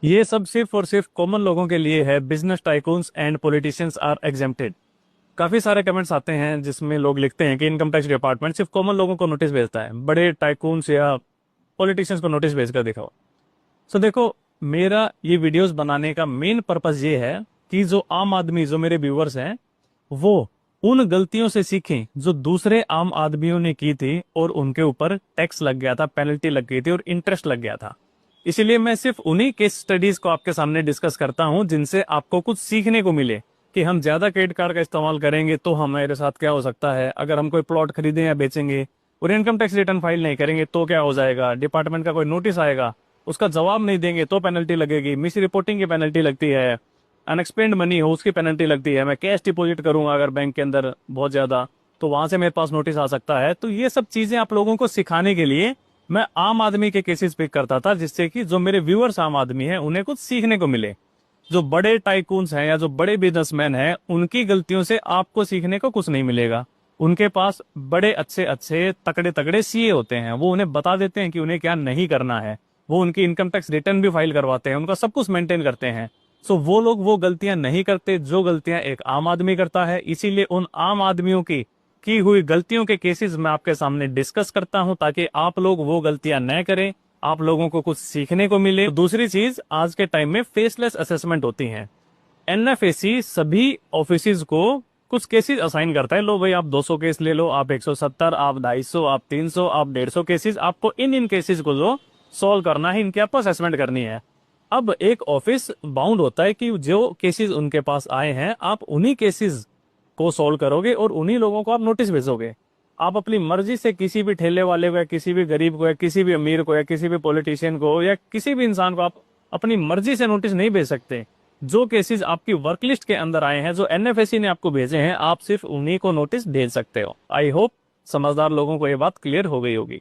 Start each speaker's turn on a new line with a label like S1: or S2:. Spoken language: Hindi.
S1: ये सब सिर्फ और सिर्फ कॉमन लोगों के लिए है। Business tycoons and politicians are exempted. काफी सारे कमेंट्स आते हैं जिसमें लोग लिखते हैं कि इनकम टैक्स डिपार्टमेंट सिर्फ कॉमन लोगों को नोटिस भेजता है, बड़े टाइकून्स या पॉलिटिशियंस को नोटिस भेजकर दिखाओ। सो देखो, मेरा ये वीडियोस बनाने का मेन पर्पस ये है कि जो आम आदमी, जो मेरे व्यूअर्स हैं, वो उन गलतियों से सीखें जो दूसरे आम आदमियों ने की थी और उनके ऊपर टैक्स लग गया था, पेनल्टी लग गई थी और इंटरेस्ट लग गया था। इसीलिए मैं सिर्फ उन्हीं केस स्टडीज को आपके सामने डिस्कस करता हूं जिनसे आपको कुछ सीखने को मिले कि हम ज्यादा क्रेडिट कार्ड का इस्तेमाल करेंगे तो हमारे साथ क्या हो सकता है। अगर हम कोई प्लॉट खरीदें या बेचेंगे और इनकम टैक्स रिटर्न फाइल नहीं करेंगे तो क्या हो जाएगा, डिपार्टमेंट का कोई नोटिस आएगा, उसका जवाब नहीं देंगे तो पेनल्टी लगेगी, मिस रिपोर्टिंग की पेनल्टी लगती है, अनएक्सपेंड मनी हो उसकी पेनल्टी लगती है, मैं कैश डिपॉजिट करूंगा अगर बैंक के अंदर बहुत ज्यादा तो वहां से मेरे पास नोटिस आ सकता है। तो ये सब चीजें आप लोगों को सिखाने के लिए मैं आम आदमी के केसेस पिक करता था, जिससे कि जो मेरे व्यूअर्स आम आदमी हैं उन्हें कुछ सीखने को मिले। जो बड़े टाइकून्स हैं या जो बड़े बिजनेसमैन हैं उनकी गलतियों से आपको सीखने को कुछ नहीं मिलेगा। उनके पास बड़े अच्छे अच्छे तकड़े तकड़े सीए होते हैं, वो उन्हें बता देते हैं कि उन्हें क्या नहीं करना है। वो उनकी इनकम टैक्स रिटर्न भी फाइल करवाते हैं, उनका सब कुछ मेंटेन करते हैं। सो वो लोग वो गलतियां नहीं करते जो गलतियां एक आम आदमी करता है। इसीलिए उन आम आदमियों की हुई गलतियों के केसेस मैं आपके सामने डिस्कस करता हूं ताकि आप लोग वो गलतियां न करें, आप लोगों को कुछ सीखने को मिले। तो दूसरी चीज, आज के टाइम में फेसलेस असेसमेंट होती है। एनएफएसी सभी ऑफिस को कुछ केसेस असाइन करता है। लो भाई, आप 200 केस ले लो, आप 170, आप 250, आप 300, आप 150 केसेस, आपको इन केसेस को जो सॉल्व करना है, इनकी आपको असेसमेंट करनी है। अब एक ऑफिस बाउंड होता है कि जो केसेस उनके पास आए हैं आप उन्हीं केसेस को सॉल्व करोगे और उन्हीं लोगों को आप नोटिस भेजोगे। आप अपनी मर्जी से किसी भी ठेले वाले को या किसी भी गरीब को या किसी भी अमीर को या किसी भी पॉलिटिशियन को या किसी भी इंसान को आप अपनी मर्जी से नोटिस नहीं भेज सकते। जो केसेस आपकी वर्कलिस्ट के अंदर आए हैं, जो एनएफएसी ने आपको भेजे हैं, आप सिर्फ उन्हीं को नोटिस भेज सकते हो। आई होप समझदार लोगों को ये बात क्लियर हो गई होगी।